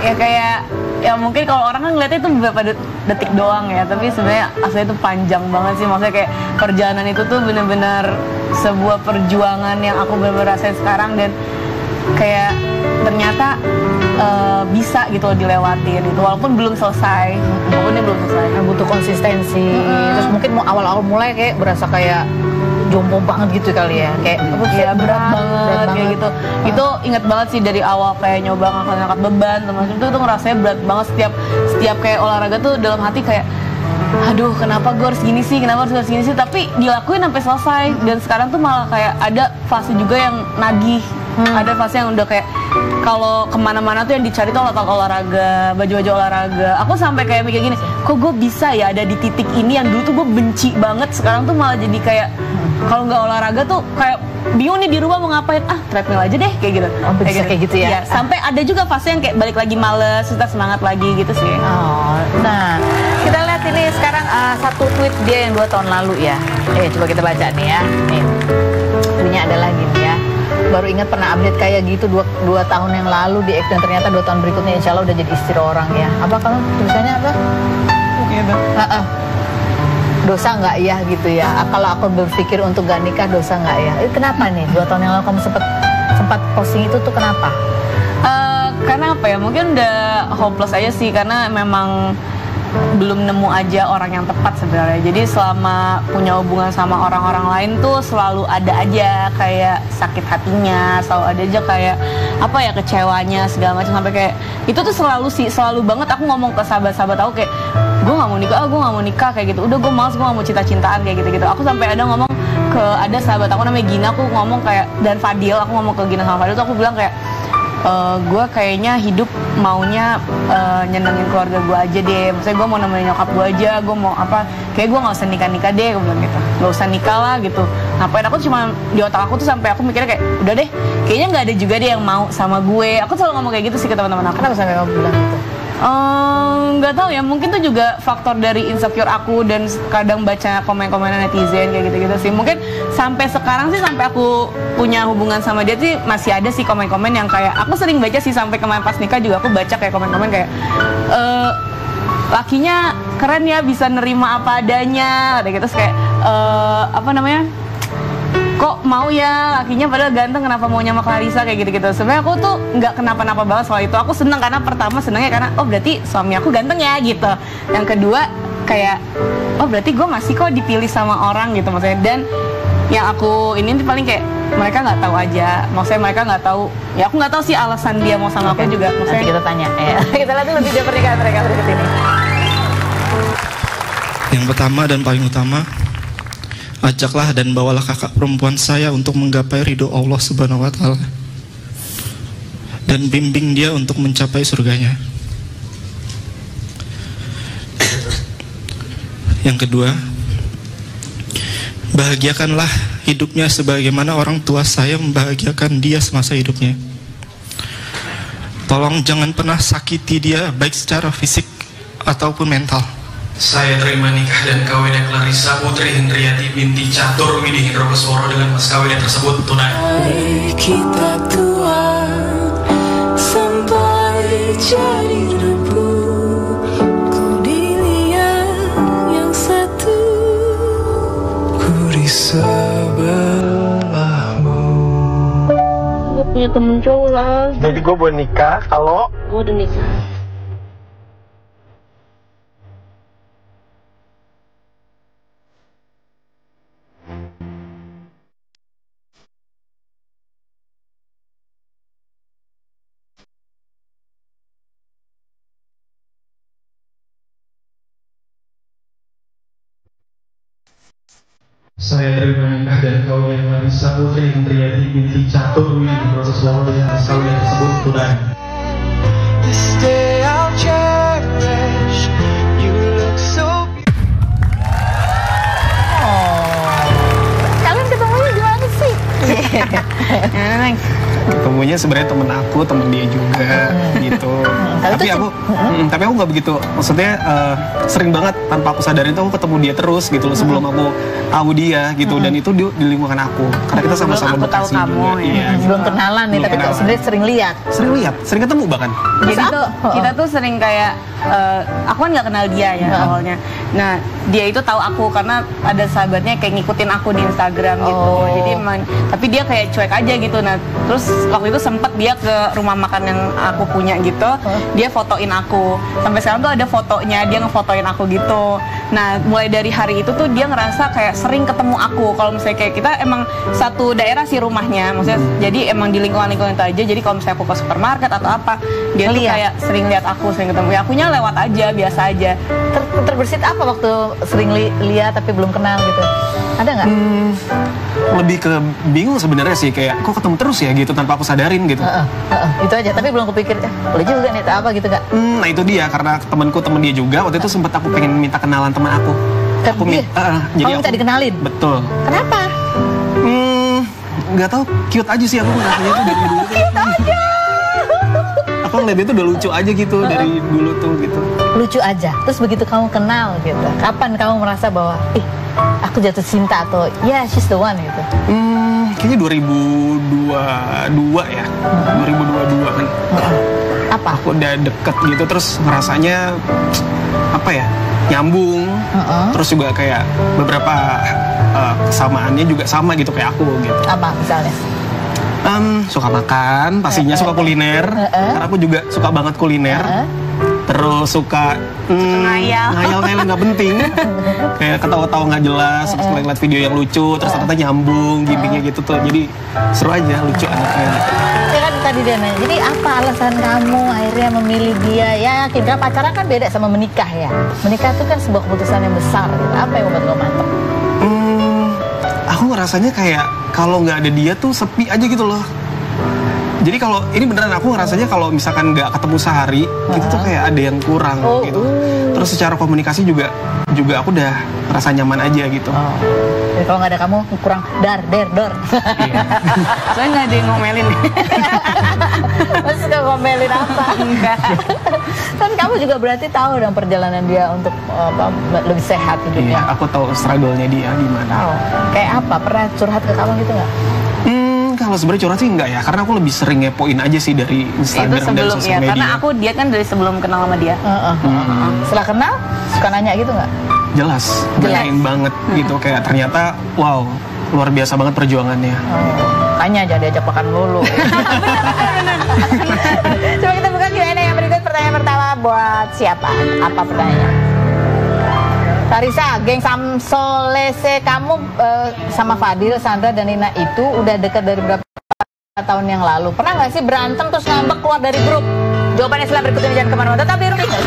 ya kayak ya mungkin kalau orang kan ngeliatnya itu beberapa detik doang ya, tapi sebenarnya aslinya itu panjang banget sih. Maksudnya kayak perjalanan itu tuh bener-bener sebuah perjuangan yang aku bener-bener rasain sekarang, dan kayak ternyata bisa gitu loh dilewatin itu walaupun belum selesai, butuh konsistensi. Terus mungkin mau awal-awal mulai kayak berasa kayak jompo banget gitu kali ya, kayak ya, berat banget kayak gitu. Itu inget banget sih dari awal kayak nyoba ngangkat beban termasuk itu tuh ngerasanya berat banget. Setiap kayak olahraga tuh dalam hati kayak aduh kenapa gue harus gini sih, tapi dilakuin sampai selesai. Dan sekarang tuh malah kayak ada fase juga yang nagih, ada fase yang udah kayak kalau kemana-mana tuh yang dicari tuh alat olahraga, baju-baju olahraga. Aku sampai kayak mikir gini, kok gue bisa ya ada di titik ini yang dulu tuh gue benci banget, sekarang tuh malah jadi kayak kalau nggak olahraga tuh kayak bingung nih di rumah mau ngapain, treadmill aja deh kayak gitu. Kayak gitu ya. Sampai ada juga fase yang kayak balik lagi males, kita semangat lagi gitu sih. Nah kita lihat ini sekarang satu tweet dia yang 2 tahun lalu ya. Coba kita baca nih ya. Nih tweetnya adalah gini ya. Baru ingat pernah update kayak gitu 2 tahun yang lalu di X, dan ternyata 2 tahun berikutnya insya Allah udah jadi istri orang ya. Apa kamu tulisannya apa? Dosa nggak ya gitu ya? Kalau aku berpikir untuk gak nikah dosa nggak ya? Kenapa nih 2 tahun yang lalu kamu sempat posting itu tuh kenapa? Karena apa ya? Mungkin udah hopeless aja sih, karena memang belum nemu aja orang yang tepat sebenarnya. Jadi selama punya hubungan sama orang-orang lain tuh selalu ada aja kayak sakit hatinya, selalu ada aja kayak apa ya, kecewanya segala macam, sampai kayak itu tuh selalu banget aku ngomong ke sahabat-sahabat aku kayak gue nggak mau nikah kayak gitu, udah gue males, gue nggak mau cinta-cintaan kayak gitu. Aku sampai ada ngomong ke ada sahabat aku namanya Gina, aku ngomong kayak, dan Fadil, aku ngomong ke Gina sama Fadil tuh aku bilang kayak gue kayaknya hidup maunya nyenengin keluarga gue aja deh. Maksudnya gue mau nemenin nyokap gue aja, gue mau apa, kayak gue nggak usah nikah deh, gue bilang gitu, nggak usah nikah lah gitu. Ngapain, aku cuma di otak aku tuh sampai aku mikirnya kayak udah deh, kayaknya nggak ada juga deh yang mau sama gue. Aku selalu ngomong kayak gitu sih ke teman-teman aku. Kenapa sampai kamu bilang gitu? Nggak tahu ya, mungkin tuh juga faktor dari insecure aku dan kadang baca komen-komenan netizen kayak gitu-gitu sih. Mungkin sampai sekarang sih, sampai aku punya hubungan sama dia sih masih ada sih komen-komen yang kayak aku sering baca sih, sampai kemarin pas nikah juga aku baca kayak komen-komen kayak lakinya keren ya, bisa nerima apa adanya, ada gitu. Terus kayak apa namanya, kok mau ya lakinya padahal ganteng, kenapa maunya sama Clarissa kayak gitu-gitu. Sebenarnya aku tuh nggak kenapa-napa banget soal itu. Aku seneng karena pertama senengnya karena oh berarti suami aku ganteng ya gitu. Yang kedua kayak oh berarti gue masih kok dipilih sama orang gitu maksudnya. Dan yang aku ini paling kayak mereka nggak tahu aja, maksudnya mereka nggak tahu ya, aku nggak tahu sih alasan dia mau sama aku juga. Maksudnya nanti kita tanya ya. Kita lihat dulu video pernikahan mereka berikut ini. Yang pertama dan paling utama, ajaklah dan bawalah kakak perempuan saya untuk menggapai ridho Allah Subhanahu wa Ta'ala, dan bimbing dia untuk mencapai surganya. Yang kedua, bahagiakanlah hidupnya sebagaimana orang tua saya membahagiakan dia semasa hidupnya. Tolong jangan pernah sakiti dia baik secara fisik ataupun mental. Saya terima nikah dan kawinnya Clarissa Putri Hendriati binti Catur Widih Indrokesworo dengan mas kawinnya tersebut tunai. Kita tua sampai jadi debu, ku dilihat yang satu, ku di sebelahmu. gue punya temen cowok lah. Jadi gue boleh nikah kalau Gue udah nikah. Saya terima nikah dan kawinnya Clarissa Putri Hendriati binti Catur Widih Indrokesworo dengan mas kawinnya tersebut tunai. This day I'll cherish. You look so Kalian ketemunya gimana sih? Ketemunya sebenarnya temen aku, temen dia juga gitu. Tapi Tapi aku nggak begitu. Maksudnya sering banget tanpa aku sadarin tuh aku ketemu dia terus gitu loh sebelum aku tahu dia gitu. Dan itu di lingkungan aku. Karena kita sama-sama Sebelum aku tahu Bekasi kamu, juga. ya. Iya. Belum kenalan nih, Belum tapi kenalan. sebenarnya sering lihat. Sering ketemu bahkan. Jadi tuh kita tuh sering kayak aku kan nggak kenal dia ya awalnya. Nah dia itu tahu aku karena ada sahabatnya kayak ngikutin aku di Instagram gitu. Jadi emang tapi dia kayak cuek aja gitu. Nah terus waktu itu sempet dia ke rumah makan yang aku punya gitu. Dia fotoin aku. Sampai sekarang tuh ada fotonya dia ngefotoin aku gitu. Nah mulai dari hari itu tuh dia ngerasa kayak sering ketemu aku. Kalau misalnya kayak kita emang satu daerah sih rumahnya. Maksudnya jadi emang di lingkungan-lingkungan itu aja. Jadi kalau misalnya aku ke supermarket atau apa, dia tuh kayak sering lihat aku, sering ketemu. Ya akunya lewat aja, biasa aja. Terbersit apa waktu sering lihat tapi belum kenal gitu? Ada nggak? Lebih ke bingung sebenarnya sih, kayak kok ketemu terus ya gitu tanpa aku sadarin gitu. Itu aja, tapi belum kepikir boleh juga nih apa gitu nggak? Nah itu dia, karena temen dia juga waktu itu sempat aku pengen minta kenalan teman aku. Aku jadi minta dikenalin. Betul. Kenapa? Nggak tahu, cute aja sih aku ngerasanya tuh dari dulu. Aku ngeliat dia tuh udah lucu aja gitu dari dulu tuh gitu. Lucu aja. Terus begitu kamu kenal gitu, kapan kamu merasa bahwa aku jatuh cinta atau she's the one gitu? Kayaknya 2022 ya. 2022 kan. Apa? Aku udah deket gitu terus ngerasanya apa ya? Nyambung. Terus juga kayak beberapa kesamaannya juga sama gitu kayak aku gitu. Apa misalnya? Suka makan, pastinya suka kuliner. Karena aku juga suka banget kuliner. Terus suka ngayal kayak nggak penting, kayak ketawa-tawa nggak jelas, terus ngeliat video yang lucu, terus ternyata nyambung, gimmicknya gitu tuh, jadi seru aja, lucu anaknya. Ya kan tadi dia nanya, jadi apa alasan kamu akhirnya memilih dia? Ya yakin, karena pacaran kan beda sama menikah ya. Menikah itu kan sebuah keputusan yang besar. Gitu. Apa yang membuat lo mantep? Aku ngerasanya kayak kalau nggak ada dia tuh sepi aja gitu loh. Jadi kalau ini beneran aku ngerasanya kalau misalkan nggak ketemu sehari, itu tuh kayak ada yang kurang gitu. Terus secara komunikasi juga aku udah merasa nyaman aja gitu. Jadi kalau nggak ada kamu kurang dor. Soalnya nggak ada yang ngomelin. Masih suka ngomelin apa? Enggak. Kan kamu juga berarti tahu dong perjalanan dia untuk lebih sehat hidupnya. Iya, aku tahu struggle-nya dia gimana. Kayak apa? Pernah curhat ke kamu gitu nggak? Kalau sebenarnya curhat sih enggak ya, karena aku lebih sering ngepoin aja sih dari Instagram itu sebelum dan sosial media. karena dia kan dari sebelum kenal sama dia. Setelah kenal, suka nanya gitu nggak? Jelas, nanyain banget gitu, kayak ternyata wow, luar biasa banget perjuangannya. Tanya aja diajak makan lulu. Coba kita buka Q&A yang berikut. Pertanyaan pertama buat siapa? Apa pertanyaannya? Tarisa, geng Samsolese, kamu sama Fadil, Sandra, dan Nina itu udah dekat dari berapa tahun yang lalu? Pernah nggak sih berantem terus ngambek keluar dari grup? Jawabannya setelah berikut ini, jangan kemana-mana, tetap di Rumah.